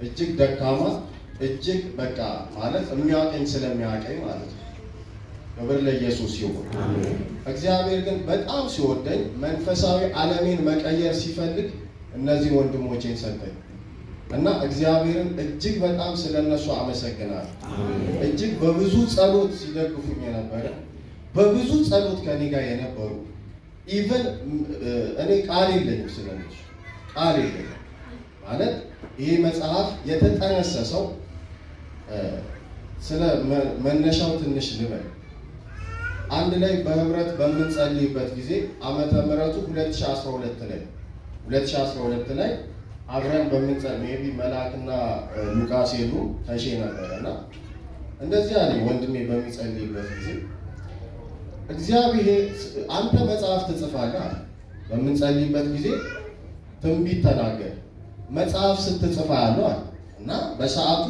እጅግ ደካማ እጅግ በቃ ማለት የሚያቀኝ ስለሚያቀኝ ማለት ነው። ክብር ለኢየሱስ ይሁን። እግዚአብሔር ግን በጣም ሲወደኝ መንፈሳዊ ዓለሜን መቀየር ሲፈልግ እነዚህ ወንድሞቼን ሰጠኝ እና እግዚአብሔርን እጅግ በጣም ስለነሱ አመሰግናለሁ። እጅግ በብዙ ጸሎት ሲደግፉኝ የነበረ በብዙ ጸሎት ከኔ ጋር የነበሩ ኢቨን እኔ ቃል የለኝም ስለነሱ ቃል የለኝም ማለት ይሄ መጽሐፍ የተጠነሰሰው ስለ መነሻው ትንሽ ልበል። አንድ ላይ በህብረት በምንጸልይበት ጊዜ ዓመተ ምሕረቱ 2012 ላይ አብረን በምንጸልይ ሜቢ መልአክና ሉቃስ ሄዱ ተሼ ነበረና እንደዚህ አለኝ ወንድሜ በሚጸልይበት ጊዜ እግዚአብሔር አንተ መጽሐፍ ትጽፋለህ አለ። በምንጸልይበት ጊዜ ትንቢት ተናገር መጽሐፍ ስትጽፋ ያለው አለ እና በሰዓቱ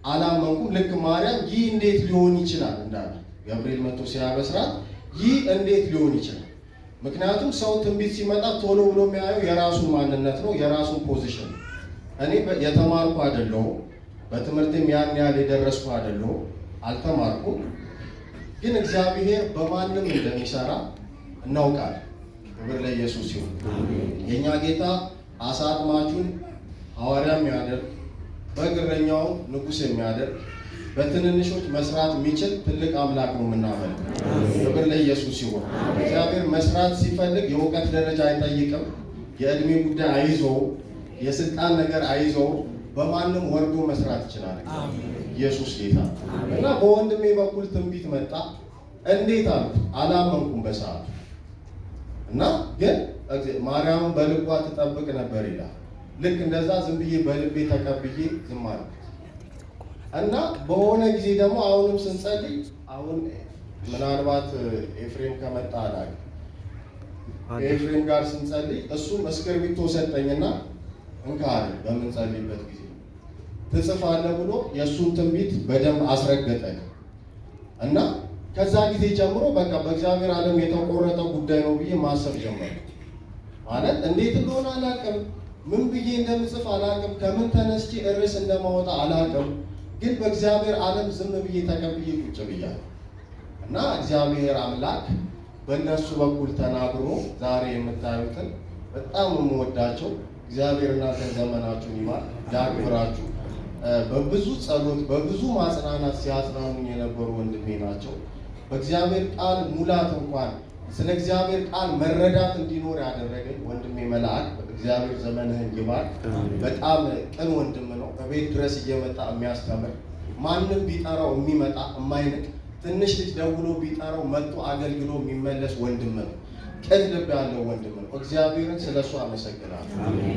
አላመንኩም። ልክ ማርያም ይህ እንዴት ሊሆን ይችላል እንዳለ ገብርኤል መጥቶ ሲያበስራት ይህ እንዴት ሊሆን ይችላል? ምክንያቱም ሰው ትንቢት ሲመጣ ቶሎ ብሎ የሚያየው የራሱን ማንነት ነው፣ የራሱን ፖዚሽን ነው። እኔ የተማርኩ አይደለሁም፣ በትምህርትም ያን ያህል የደረስኩ አይደለሁም፣ አልተማርኩም። ግን እግዚአብሔር በማንም እንደሚሰራ እናውቃለን። ክብር ለኢየሱስ ይሁን። የእኛ ጌታ አሳ አጥማጁን ሐዋርያ የሚያደርግ በግረኛው ንጉሥ የሚያደርግ በትንንሾች መስራት የሚችል ትልቅ አምላክ ነው የምናመልከው። ክብር ለኢየሱስ ይሁን። እግዚአብሔር መስራት ሲፈልግ የእውቀት ደረጃ አይጠይቅም፣ የእድሜ ጉዳይ አይዞው፣ የስልጣን ነገር አይዞው። በማንም ወርዶ መስራት ይችላል። ኢየሱስ ጌታ እና በወንድሜ በኩል ትንቢት መጣ። እንዴት አልኩት፣ አላመንኩም በሰዓቱ እና ግን ማርያምን በልቧ ትጠብቅ ነበር ይላል። ልክ እንደዛ ዝም ብዬ በልቤ ተቀብዬ ዝም አልኩት እና በሆነ ጊዜ ደግሞ አሁንም ስንጸልይ አሁን ምናልባት ኤፍሬም ከመጣ አላውቅም፣ ኤፍሬም ጋር ስንጸልይ እሱም እስክርቢቶ ሰጠኝና እንካ አለኝ። በምንጸልይበት ጊዜ ትጽፋለህ ብሎ የእሱን ትንቢት በደንብ አስረገጠኝ እና ከዛ ጊዜ ጀምሮ በቃ በእግዚአብሔር ዓለም የተቆረጠ ጉዳይ ነው ብዬ ማሰብ ጀመርኩ። ማለት እንዴት እንደሆነ አላውቅም፣ ምን ብዬ እንደምጽፍ አላውቅም፣ ከምን ተነስቼ ርዕስ እንደማወጣ አላውቅም። ግን በእግዚአብሔር ዓለም ዝም ብዬ ተቀብዬ ቁጭ ብያለሁ እና እግዚአብሔር አምላክ በእነሱ በኩል ተናግሮ ዛሬ የምታዩትን በጣም የምወዳቸው እግዚአብሔር እናንተን ዘመናችሁን ይባርክ ያክብራችሁ። በብዙ ጸሎት በብዙ ማጽናናት ሲያጽናኑኝ የነበሩ ወንድሜ ናቸው። በእግዚአብሔር ቃል ሙላት እንኳን ስለ እግዚአብሔር ቃል መረዳት እንዲኖር ያደረገኝ ወንድሜ መልአክ እግዚአብሔር ዘመንህን ይባርክ። በጣም ቅን ወንድም ነው። በቤት ድረስ እየመጣ የሚያስተምር ማንም ቢጠራው የሚመጣ የማይንቅ ትንሽ ልጅ ደውሎ ቢጠራው መጥቶ አገልግሎ የሚመለስ ወንድም ነው። ቅን ልብ ያለው ወንድም ነው። እግዚአብሔርን ስለሱ አመሰግናለሁ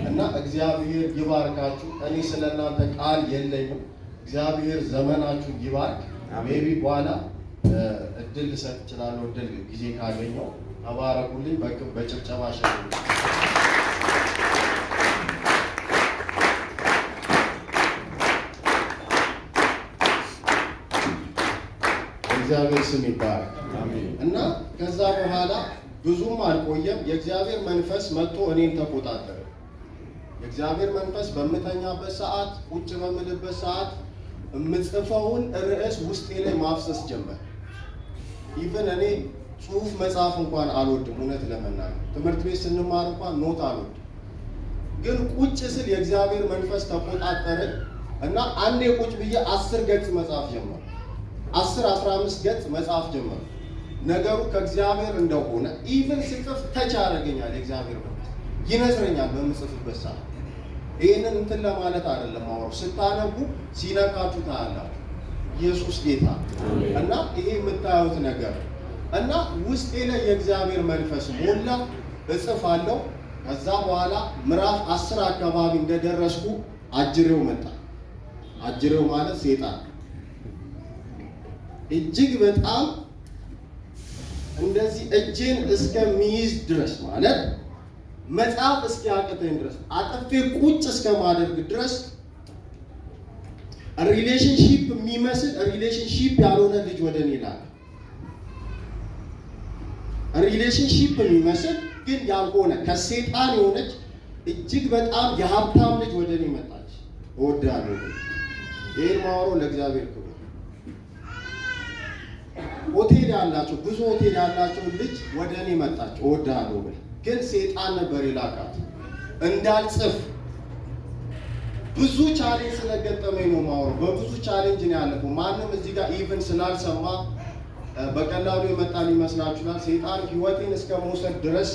እና እግዚአብሔር ይባርካችሁ። እኔ ስለ እናንተ ቃል የለኝም። እግዚአብሔር ዘመናችሁን ይባርክ። ሜቢ በኋላ እድል ልሰጥ እችላለሁ፣ እድል ጊዜ ካገኘው። ተባረኩልኝ። በጭብጨባ ሸ እግዚአብሔር ስም ይባረክ እና ከዛ በኋላ ብዙም አልቆየም። የእግዚአብሔር መንፈስ መጥቶ እኔን ተቆጣጠረ። የእግዚአብሔር መንፈስ በምተኛበት ሰዓት፣ ቁጭ በምልበት ሰዓት የምጽፈውን ርዕስ ውስጤ ላይ ማፍሰስ ጀመር። ኢቨን እኔ ጽሁፍ መጽሐፍ እንኳን አልወድም፣ እውነት ለመናገር ትምህርት ቤት ስንማር እንኳን ኖት አልወድም። ግን ቁጭ ስል የእግዚአብሔር መንፈስ ተቆጣጠረኝ እና አንዴ ቁጭ ብዬ 10 ገጽ መጽሐፍ ጀመር። 10-15 ገጽ መጽሐፍ ጀመር። ነገሩ ከእግዚአብሔር እንደሆነ ኢቨን ስጽፍ ተች ያደርገኛል። የእግዚአብሔር መንፈስ ይነዝረኛል በምጽፍበት ሰዓት። ይህንን እንትን ለማለት አይደለም ማወሩ፣ ስታነቡ ሲነካችሁ ታያላችሁ። ኢየሱስ ጌታ እና ይሄ የምታዩት ነገር እና ውስጤ ላይ የእግዚአብሔር መንፈስ ሞላ። እጽፋለሁ። ከዛ በኋላ ምዕራፍ 10 አካባቢ እንደደረስኩ አጅሬው መጣ። አጅሬው ማለት ሴጣን እጅግ በጣም እንደዚህ እጄን እስከሚይዝ ድረስ ማለት መጽሐፍ እስኪያቅተኝ ድረስ አጥፌ ቁጭ እስከማደርግ ድረስ ሪሌሽንሺፕ የሚመስል ሪሌሽንሺፕ ያልሆነ ልጅ ወደ እኔ ላከ። ሪሌሽንሺፕ የሚመስል ግን ያልሆነ ከሴጣን የሆነች እጅግ በጣም የሀብታም ልጅ ወደ እኔ መጣች። እወድሃለሁ። ይሄን ማወራው ለእግዚአብሔር ክብር። ሆቴል ያላቸው ብዙ ሆቴል ያላቸው ልጅ ወደ እኔ መጣች እወድሃለሁ ብላ፣ ግን ሴጣን ነበር የላካት እንዳልጽፍ። ብዙ ቻሌንጅ ስለገጠመኝ ነው ማወራው። በብዙ ቻሌንጅ ነው ያለፈው። ማንም እዚህ ጋር ኢቭን ስላልሰማ በቀላሉ የመጣ ሊመስላችኋል። ሴጣን ህይወቴን እስከ መውሰድ ድረስ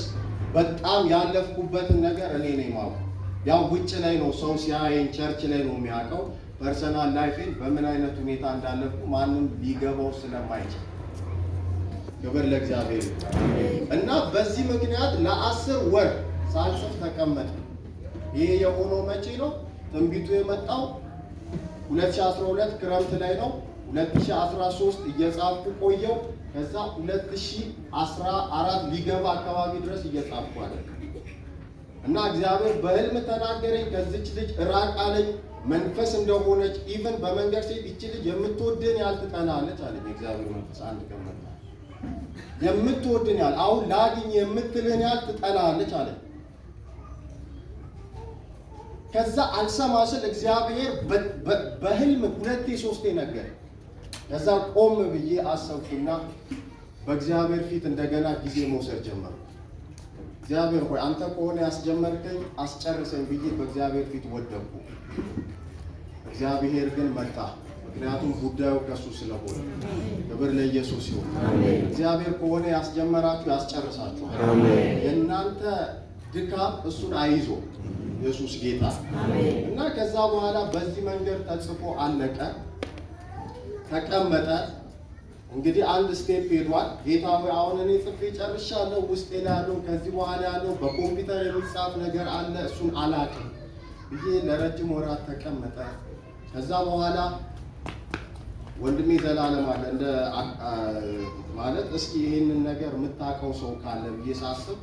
በጣም ያለፍኩበትን ነገር እኔ ነኝ የማውቀው። ያው ውጭ ላይ ነው ሰው ሲያየኝ፣ ቸርች ላይ ነው የሚያውቀው። ፐርሰናል ላይፌን በምን አይነት ሁኔታ እንዳለፍኩ ማንም ሊገባው ስለማይችል ክብር ለእግዚአብሔር። እና በዚህ ምክንያት ለ10 ወር ሳልጽፍ ተቀመጠ። ይሄ የሆነው መቼ ነው? ትንቢቱ የመጣው 2012 ክረምት ላይ ነው። 2013 እየጻፍኩ ቆየው። ከዛ 2014 ሊገባ አካባቢ ድረስ እየጻፍኩ አለ እና እግዚአብሔር በህልም ተናገረኝ። ከዚች ልጅ ራቅ አለኝ። መንፈስ እንደሆነች ኢቭን በመንገድ ሴት ይቺ ልጅ የምትወድን ያህል ትጠላለች አለኝ እግዚአብሔር መንፈስ። አንድ ቀን መጣ። የምትወድን ያህል አሁን ላግኝ የምትልህን ያህል ትጠላለች አለኝ። ከዛ አልሰማ ስል እግዚአብሔር በህልም 2-3 ነገረኝ። ከዛ ቆም ብዬ አሰብኩና በእግዚአብሔር ፊት እንደገና ጊዜ መውሰድ ጀመርኩ። እግዚአብሔር ሆይ አንተ ከሆነ ያስጀመርከኝ አስጨርሰኝ ብዬ በእግዚአብሔር ፊት ወደቅኩ። እግዚአብሔር ግን መጣ፣ ምክንያቱም ጉዳዩ ከሱ ስለሆነ። ክብር ለኢየሱስ ይሁን። እግዚአብሔር ከሆነ ያስጀመራችሁ ያስጨርሳችኋል። የእናንተ ድካም እሱን አይዞ። ኢየሱስ ጌታ እና ከዛ በኋላ በዚህ መንገድ ተጽፎ አለቀ፣ ተቀመጠ። እንግዲህ አንድ ስቴፕ ሄዷል። ጌታ ሆይ አሁን እኔ ጽፌ ጨርሻለሁ። ውስጤ ላይ ያለው ከዚህ በኋላ ያለው በኮምፒውተር የሚጻፍ ነገር አለ፣ እሱን አላውቅም ብዬ ለረጅም ወራት ተቀመጠ። ከዛ በኋላ ወንድሜ ዘላለም አለ እንደ ማለት እስኪ ይህንን ነገር የምታውቀው ሰው ካለ ብዬ ሳስብ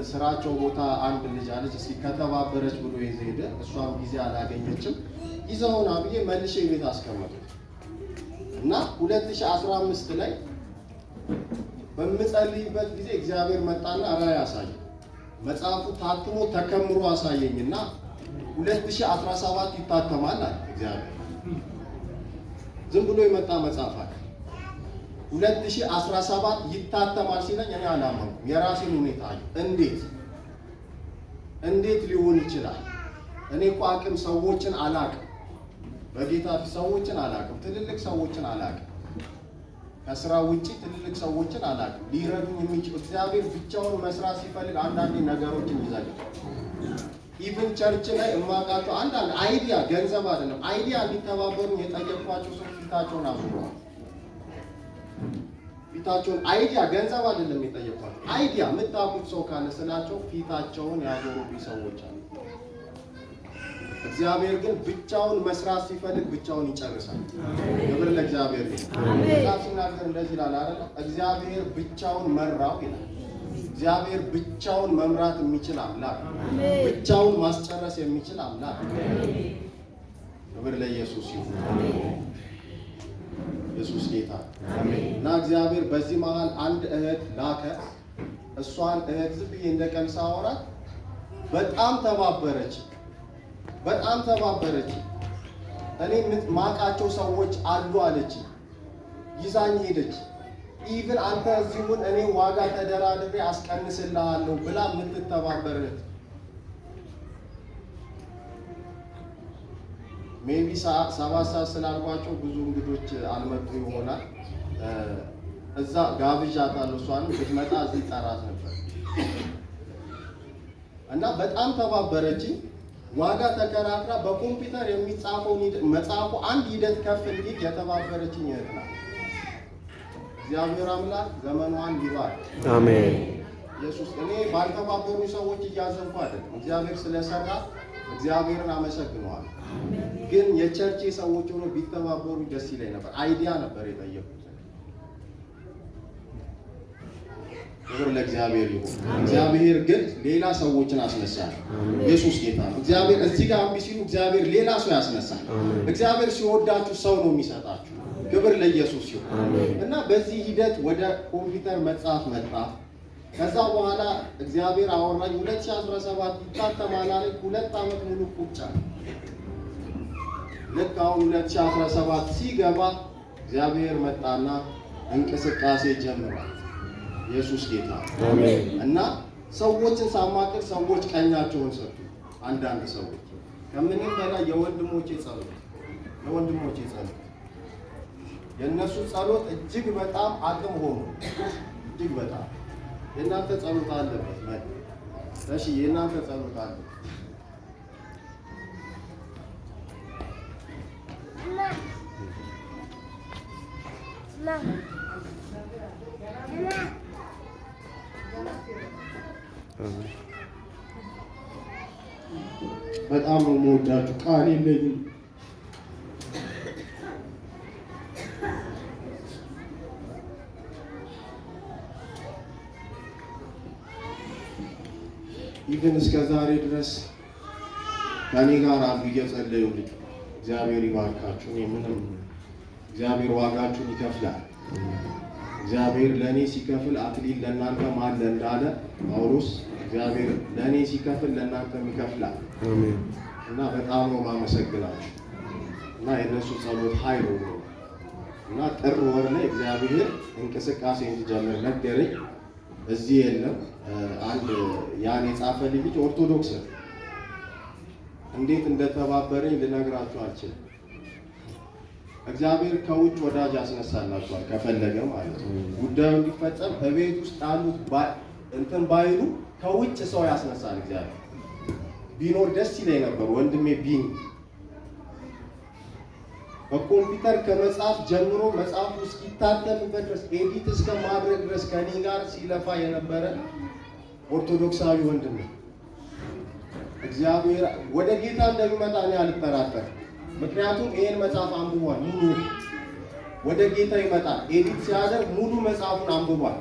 ስራቸው ቦታ አንድ ልጅ አለች፣ እስኪ ከተባበረች ብሎ ይዘ ሄደ። እሷም ጊዜ አላገኘችም። ይዘውና ብዬ መልሼ ቤት አስቀመጡት እና 2015 ላይ በምጸልይበት ጊዜ እግዚአብሔር መጣና ራእይ አሳየኝ። መጽሐፉ ታትሞ ተከምሮ አሳየኝና 2017 ይታተማል አለ እግዚአብሔር። ዝም ብሎ የመጣ መጽሐፍ አለ። 2017 ይታተማል ሲለኝ እኔ አላመንኩም። የራሴን ሁኔታ እንዴት ሊሆን ይችላል? እኔ እኮ አቅም ሰዎችን አላቅም፣ በጌታ ሰዎችን አላቅም፣ ትልልቅ ሰዎችን አላቅም፣ ከስራ ውጪ ትልልቅ ሰዎችን አላቅም። ሊረዱኝ የሚችሉ እግዚአብሔር ብቻውን መስራት ሲፈልግ አንዳንዴ ነገሮችን ይዘጋል። ኢቭን ቸርች ላይ እማውቃቸው አንዳንድ አይዲያ ገንዘብ አይደለም አይዲያ እንዲተባበሩ የጠየኳቸው ሰው ፊታቸውን አዙረዋል። ፊታቸውን አይዲያ ገንዘብ አይደለም የጠየኳቸው አይዲያ የምታውቁት ሰው ካለ ስላቸው ፊታቸውን ያዞሩብኝ ሰዎች አሉ። እግዚአብሔር ግን ብቻውን መስራት ሲፈልግ ብቻውን ይጨርሳል። ክብር ለእግዚአብሔር ይሁን። መጽሐፍ ሲናገር እንደዚህ ይላል አይደል? እግዚአብሔር ብቻውን መራው ይላል። እግዚአብሔር ብቻውን መምራት የሚችል አምላክ፣ ብቻውን ማስጨረስ የሚችል አምላክ። ክብር ለኢየሱስ ይሁን። ኢየሱስ ጌታ እና እግዚአብሔር በዚህ መሃል አንድ እህት ላከ። እሷን እህት ዝም ብዬ እንደቀን ሳወራት በጣም ተባበረች። እኔ ማቃቸው ሰዎች አሉ አለች። ይዛኝ ሄደች። ኢቭን አንተ እዚሁን እኔ ዋጋ ተደራድሬ አስቀንስልሃለሁ ብላ የምትተባበረት ሜቢ 7 ሰዓት ስላልኳቸው ብዙ እንግዶች አልመጡ ይሆናል። እዛ ጋብዣታለሁ። እሷንም ብትመጣ እዚህ ጠራት ነበር እና በጣም ተባበረችኝ። ዋጋ ተከራክራ በኮምፒውተር የሚጻፈውን መጽሐፉ አንድ ሂደት ከፍ እንዲል የተባበረችኝ እህት ናት። እግዚአብሔር አምላክ ዘመኗን ይባርክ። አሜን። ኢየሱስ እኔ ባልተባበሩ ሰዎች እያዘንኩ አይደለም። እግዚአብሔር ስለሰራ እግዚአብሔርን አመሰግነዋለሁ። ግን የቸርች ሰዎች ሆኖ ቢተባበሩ ደስ ይለኝ ነበር። አይዲያ ነበር የጠየቁት። ክብር ለእግዚአብሔር ይሁን። እግዚአብሔር ግን ሌላ ሰዎችን አስነሳል። ኢየሱስ ጌታ ነው። እግዚአብሔር እዚህ ጋር አምቢ ሲሉ እግዚአብሔር ሌላ ሰው ያስነሳል። እግዚአብሔር ሲወዳችሁ ሰው ነው የሚሰጣችሁ። ክብር ለኢየሱስ ይሁን እና በዚህ ሂደት ወደ ኮምፒውተር መጽሐፍ መጣ። ከዛ በኋላ እግዚአብሔር አወራኝ። 2017 ይታተማል አለኝ። 2 ዓመት ሙሉ ቁጭ አለ። ልክ አሁን 2017 ሲገባ እግዚአብሔር መጣና እንቅስቃሴ ጀምሯል። ኢየሱስ ጌታ አሜን። እና ሰዎችን ሳማክር ሰዎች ቀኛቸውን ሰጡ። አንዳንድ ሰዎች ከምንም በላይ የወንድሞቼ ጸሎት የእነሱ ጸሎት እጅግ በጣም አቅም ሆኖ እጅግ በጣም የእናንተ ጸሎት አለበት ማለት እሺ፣ የእናንተ ጸሎት አለ። በጣም ነው የምወዳችሁ፣ ቃል የለኝም። ኢቭን እስከ ዛሬ ድረስ ከኔ ጋር አሉ እየጸለዩልኝ። እግዚአብሔር ይባርካችሁ። ምንም እግዚአብሔር ዋጋችሁን ይከፍላል። እግዚአብሔር ለእኔ ሲከፍል አክሊል ለእናንተም አለ እንዳለ ጳውሎስ፣ እግዚአብሔር ለእኔ ሲከፍል ለእናንተም ይከፍላል። እና በጣም ነው ማመሰግናችሁ። እና የእነሱ ጸሎት ኃይል ነው። እና ጥር ወር ላይ እግዚአብሔር እንቅስቃሴ እንዲጀምር ነገረኝ። እዚህ የለም አንድ ያን የጻፈልኝ ልጅ ኦርቶዶክስ ነው። እንዴት እንደተባበረኝ ልነግራችሁ አልችልም። እግዚአብሔር ከውጭ ወዳጅ ያስነሳላችኋል ከፈለገ ማለት ነው። ጉዳዩ እንዲፈጸም በቤት ውስጥ ያሉት እንትን ባይሉ ከውጭ ሰው ያስነሳል። እግዚአብሔር ቢኖር ደስ ይለኝ ነበር። ወንድሜ ቢን በኮምፒውተር ከመጽሐፍ ጀምሮ መጽሐፉ እስኪታተምበት ድረስ ኤዲት እስከ ማድረግ ድረስ ከኔ ጋር ሲለፋ የነበረ ኦርቶዶክሳዊ ወንድሜ እግዚአብሔር ወደ ጌታ እንደሚመጣ እኔ አልጠራጠርም። ምክንያቱም ይሄን መጽሐፍ አንብቧል። ሙሉ ወደ ጌታ ይመጣል። ኤዲት ሲያደርግ ሙሉ መጽሐፉን አንብቧል።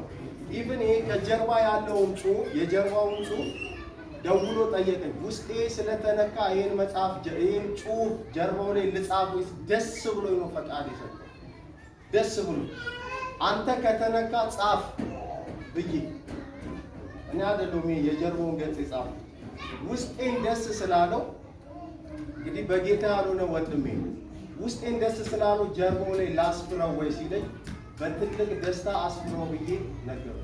ኢቭን ይሄ ከጀርባ ያለውን ጽሑፍ የጀርባውን ጽሑፍ ደውሎ ጠየቀኝ። ውስጤ ስለተነካ ይሄን መጽሐፍ ይሄን ጽሑፍ ጀርባው ላይ ልጻፍ ወይስ ደስ ብሎኝ ነው ፈቃድ የሰጠው? ደስ ብሎ አንተ ከተነካ ጻፍ ብዬ እኔ አይደለሁም የጀርባውን ገጽ የጻፈው። ውስጤን ደስ ስላለው እንግዲህ በጌታ ያልሆነ ወንድሜ ውስጤን ደስ ስላለው ጀርባው ላይ ላስፍረው ወይ ሲለኝ በትልቅ ደስታ አስፍረው ብዬ ነገሩ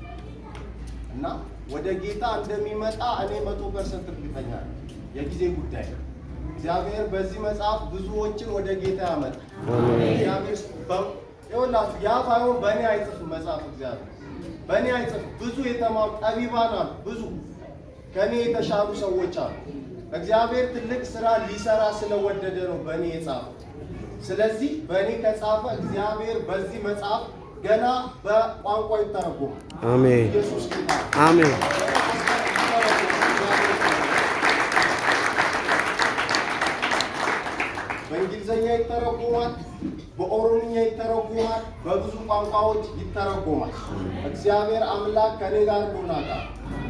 እና ወደ ጌታ እንደሚመጣ እኔ 100% እርግጠኛ ነኝ። የጊዜ ጉዳይ ነው። እግዚአብሔር በዚህ መጽሐፍ ብዙዎችን ወደ ጌታ ያመጣል። እግዚአብሔር ይኸውላችሁ ያ ባይሆን በእኔ አይጽፍም መጽሐፍ። እግዚአብሔር በእኔ አይጽፍም። ብዙ የተማሩ ጠቢባን አሉ፣ ብዙ ከእኔ የተሻሉ ሰዎች አሉ። እግዚአብሔር ትልቅ ስራ ሊሰራ ስለወደደ ነው በእኔ የጻፈው። ስለዚህ በእኔ ከጻፈ እግዚአብሔር በዚህ መጽሐፍ ገና በቋንቋ ይተረጎማል። አሜን። ኢየሱስ ጌታ አሜን። በእንግሊዝኛ ይተረጎማል፣ በኦሮምኛ ይተረጎማል፣ በብዙ ቋንቋዎች ይተረጎማል። እግዚአብሔር አምላክ ከኔ ጋር እንደሆነ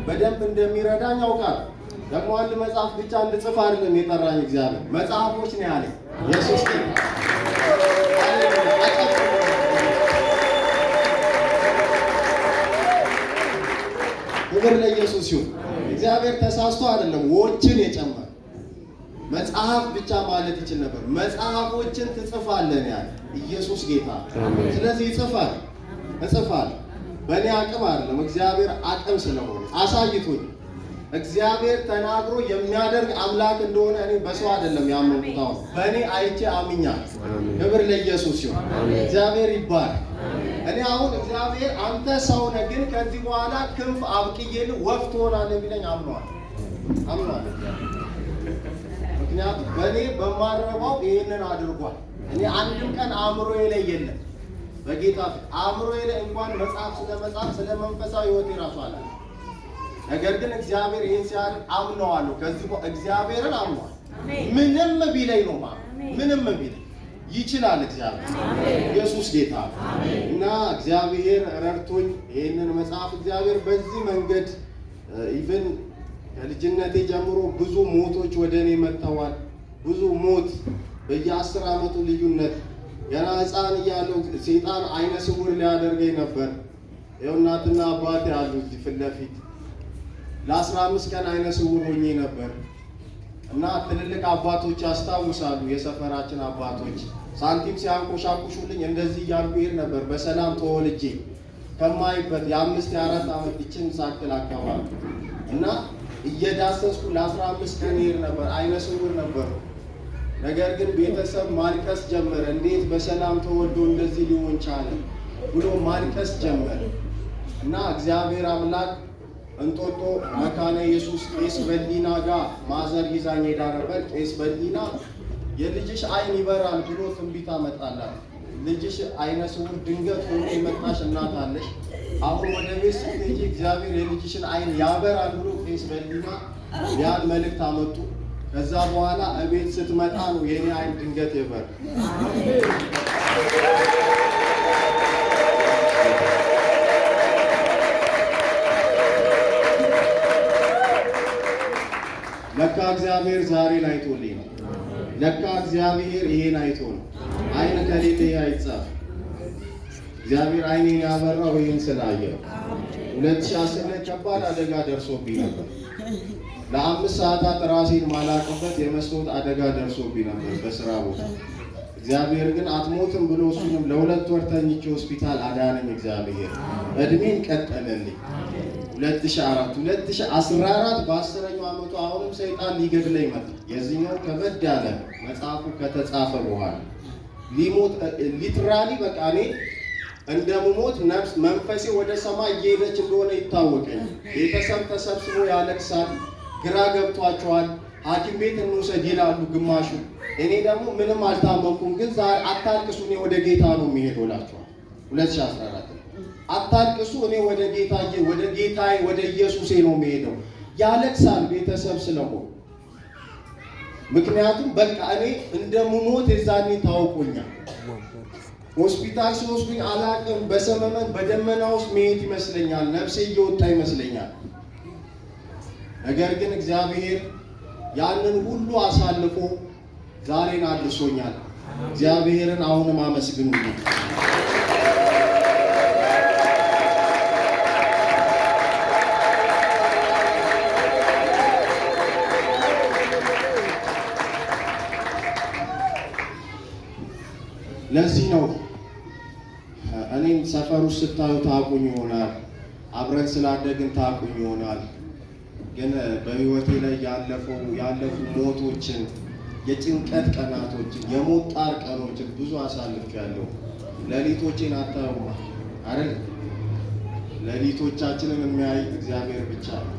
በደንብ እንደሚረዳኝ ያውቃል። ደግሞ አንድ መጽሐፍ ብቻ እንድጽፍ አይደለም የጠራኝ እግዚአብሔር፣ መጽሐፎች ነው ያለኝ። ኢየሱስ ጌታ ክብር ለኢየሱስ ይሁን። እግዚአብሔር ተሳስቶ አይደለም ወችን የጨመረ መጽሐፍ ብቻ ማለት ይችል ነበር። መጽሐፎችን ትጽፋለህ ያለ ኢየሱስ ጌታ። ስለዚህ እጽፋለሁ። በእኔ አቅም አይደለም፣ እግዚአብሔር አቅም ስለሆነ አሳይቶኝ እግዚአብሔር ተናግሮ የሚያደርግ አምላክ እንደሆነ እኔ በሰው አይደለም ያመንኩት፣ አሁን በእኔ አይቼ አምኛለሁ። ክብር ለኢየሱስ ይሁን። እግዚአብሔር ይባረክ። እኔ አሁን እግዚአብሔር አንተ ሰው ነህ፣ ግን ከዚህ በኋላ ክንፍ አብቅዬልህ ወፍ ትሆናለህ ቢለኝ አምነዋለሁ። ምክንያቱም በእኔ በማረባው ይህንን አድርጓል። እኔ አንድም ቀን አእምሮዬ ላይ የለም በጌታ ፊት አእምሮዬ ላይ እንኳን መጽሐፍ ስለ መንፈሳዊ ሕይወቴ ራሱ አለ። ነገር ግን እግዚአብሔር ይህን ሲያደርግ አምነዋለሁ። ከዚህ እግዚአብሔርን አምነዋል። ምንም ቢለኝ ነው ምንም ቢለኝ ይችላል እግዚአብሔር። ኢየሱስ ጌታ እና እግዚአብሔር ረድቶኝ ይህንን መጽሐፍ እግዚአብሔር በዚህ መንገድ ኢቭን ከልጅነቴ ጀምሮ ብዙ ሞቶች ወደ እኔ መጥተዋል። ብዙ ሞት በየ10 ዓመቱ ልዩነት ገና ሕፃን እያለሁ ሰይጣን አይነ ስውር ሊያደርገኝ ነበር። ይኸው እናትና አባቴ አሉ እዚህ ፊት ለፊት ለ15 ቀን አይነ ስውር ሆኜ ነበር። እና ትልልቅ አባቶች ያስታውሳሉ። የሰፈራችን አባቶች ሳንቲም ሲያንቆሻቁሹልኝ እንደዚህ እያልኩ ይሄድ ነበር። በሰላም ተወልጄ ከማይበት የ4 ዓመት እችን ሳክል አካባቢ እና እየዳሰስኩ ለ15 ቀን ይሄድ ነበር። አይነ ስውር ነበር። ነገር ግን ቤተሰብ ማልቀስ ጀመረ። እንዴት በሰላም ተወልዶ እንደዚህ ሊሆን ቻለ ብሎ ማልቀስ ጀመረ እና እግዚአብሔር አምላክ እንጦጦ መካነ ኢየሱስ ቄስ በሊና ጋር ማዘር ይዛኝ ሄዳ ነበር። ቄስ በሊና የልጅሽ አይን ይበራል ብሎ ትንቢት አመጣላት። ልጅሽ አይነ ስውር ድንገት ሆኖ የመጣሽ እናት አለሽ። አሁን ወደ ቤት ስትሄጂ እግዚአብሔር የልጅሽን አይን ያበራል ብሎ ቄስ በሊና ያን መልእክት አመጡ። ከዛ በኋላ እቤት ስትመጣ ነው የኔ አይን ድንገት ይበር ለካ እግዚአብሔር ዛሬ አይቶልኝ ነው። ለካ እግዚአብሔር ይሄን አይቶ ነው። አይን ከሌለ አይጻፍ። እግዚአብሔር አይኔን ያበራው ይሄን ስላየው 2010 ላይ ከባድ አደጋ ደርሶብኝ ነበር። ለ5 ሰዓታት ራሴን ማላቅበት የመስሎት አደጋ ደርሶብኝ ነበር በስራ ቦታ። እግዚአብሔር ግን አትሞትም ብሎ እሱንም ለ2 ወር ተኝቼ ሆስፒታል አዳነኝ። እግዚአብሔር እድሜን ቀጠለልኝ። 2014 በ10ኛው ዓመቱ አሁንም ሰይጣን ሊገድለኝ መጣ። የዚህኛው ከበድ ያለ መጽሐፉ ከተጻፈ በኋላ ሊሞት ሊትራሊ በቃ እኔ እንደምሞት ነፍስ መንፈሴ ወደ ሰማይ እየሄደች እንደሆነ ይታወቀኝ። ቤተሰብ ተሰብስቦ ያለቅሳል። ግራ ገብቷቸዋል። ሐኪም ቤት እንውሰድ ይላሉ ግማሹ። እኔ ደግሞ ምንም አልታመምኩም፣ ግን ዛሬ አታልቅሱ እኔ ወደ ጌታ ነው የሚሄደው እላቸዋለሁ። 2014 አታልቅሱ እኔ ወደ ጌታዬ ወደ ኢየሱሴ ነው የሚሄደው። ያለቅሳል ቤተሰብ ስለሆነ። ምክንያቱም በቃ እኔ እንደምሞት የዛኔ ታውቆኛል። ሆስፒታል ሲወስዱኝ አላቅም። በሰመመን በደመና ውስጥ መሄድ ይመስለኛል። ነፍሴ እየወጣ ይመስለኛል። ነገር ግን እግዚአብሔር ያንን ሁሉ አሳልፎ ዛሬን አድርሶኛል። እግዚአብሔርን አሁንም አመስግኑልኝ። ለዚህ ነው እኔም ሰፈር ውስጥ ስታዩ ታቁኝ ይሆናል፣ አብረን ስላደግን ታቁኝ ይሆናል። ግን በህይወቴ ላይ ያለፉ ሞቶችን፣ የጭንቀት ቀናቶችን፣ የሞት ጣር ቀኖችን ብዙ አሳልፌያለሁ። ሌሊቶችን አታዩማ አይደል? ሌሊቶቻችንን የሚያይ እግዚአብሔር ብቻ ነው።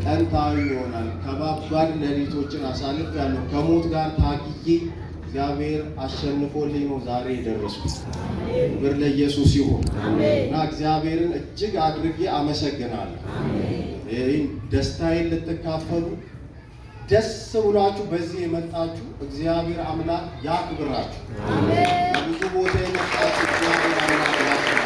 ቀን ታዩ ይሆናል። ከባባድ ሌሊቶችን አሳልፌያለሁ። ከሞት ጋር ታግዬ እግዚአብሔር አሸንፎልኝ ነው ዛሬ የደረስኩት። ክብር ለኢየሱስ ይሁን እና እግዚአብሔርን እጅግ አድርጌ አመሰግናለሁ። ይህን ደስታዬን ልትካፈሉ ደስ ብሏችሁ በዚህ የመጣችሁ እግዚአብሔር አምላክ ያክብራችሁ። ብዙ ቦታ የመጣችሁ እግዚአብሔር አምላክ ያክብራችሁ።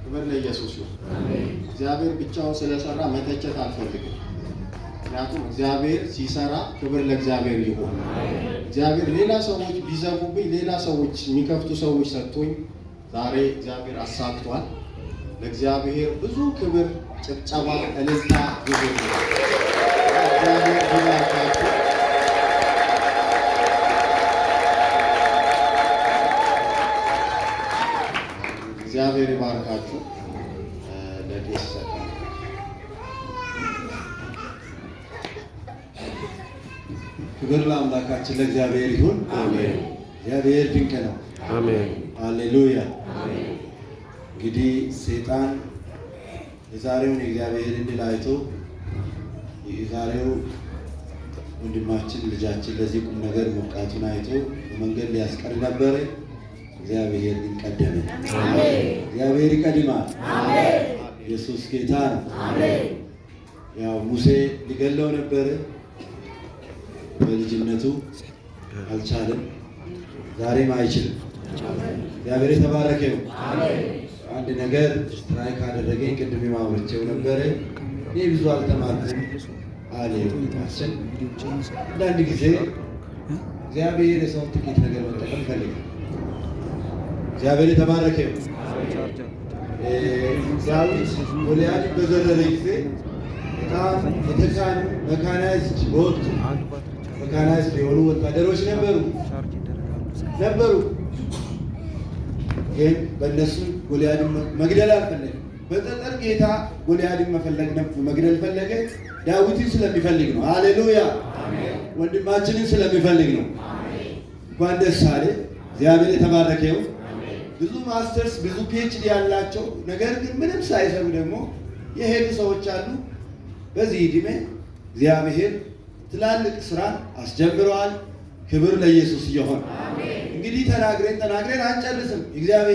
ክብር ለኢየሱስ ይሁን። እግዚአብሔር ብቻውን ስለሰራ መተቸት አልፈልግም። ምክንያቱም እግዚአብሔር ሲሰራ ክብር ለእግዚአብሔር ይሁን። እግዚአብሔር ሌላ ሰዎች ቢዘጉብኝ፣ ሌላ ሰዎች የሚከፍቱ ሰዎች ሰጥቶኝ ዛሬ እግዚአብሔር አሳክቷል። ለእግዚአብሔር ብዙ ክብር፣ ጭብጨባ፣ እልልታ ይሁን። እግዚአብሔር ይባርካችሁ። እግዚአብሔር ይባርካችሁ። ለጌስ ክብር ለአምላካችን ለእግዚአብሔር ይሁን። አሜን። እግዚአብሔር ድንቅ ነው። አሜን። ሃሌሉያ። እንግዲህ ሰይጣን የዛሬውን የእግዚአብሔርን ድል አይቶ የዛሬው ወንድማችን ልጃችን ለዚህ ቁም ነገር መብቃቱን አይቶ በመንገድ ሊያስቀር ነበረ። እግዚአብሔር ግን ቀደመ። እግዚአብሔር ይቀድማል። ኢየሱስ ጌታ ነው። ያው ሙሴ ሊገለው ነበረ፣ በልጅነቱ አልቻለም። ዛሬም አይችልም። እግዚአብሔር የተባረከ ነው። አንድ ነገር ስትራይክ አደረገኝ። ቅድም ማውርቼው ነበረ። እኔ ብዙ አልተማርኩም አለ ማሰን። አንዳንድ ጊዜ እግዚአብሔር የሰውን ጥቂት ነገር መጠቀም ይፈልጋል። እግዚአብሔር የተባረከ ነው። ዳዊት ጎልያድን በዘረረ ጊዜ በጣም የተካኑ መካናይዝድ በወቅቱ መካናይዝድ የሆኑ ወታደሮች ነበሩ። ግን በእነሱ ጎልያድን መግደል አልፈለግም። በጠጠር ጌታ ጎልያድን መግደል ፈለገ። ዳዊትን ስለሚፈልግ ነው። ሃሌሉያ! ወንድማችንን ስለሚፈልግ ነው። እንኳን ደስ አለ። እግዚአብሔር የተባረከ ይሁን። ብዙ ማስተርስ ብዙ ፒኤችዲ ያላቸው ነገር ግን ምንም ሳይሰሩ ደግሞ የሄዱ ሰዎች አሉ። በዚህ ዕድሜ እግዚአብሔር ትላልቅ ስራ አስጀምረዋል። ክብር ለኢየሱስ ይሁን። እንግዲህ ተናግረን አንጨርስም። እግዚአብሔር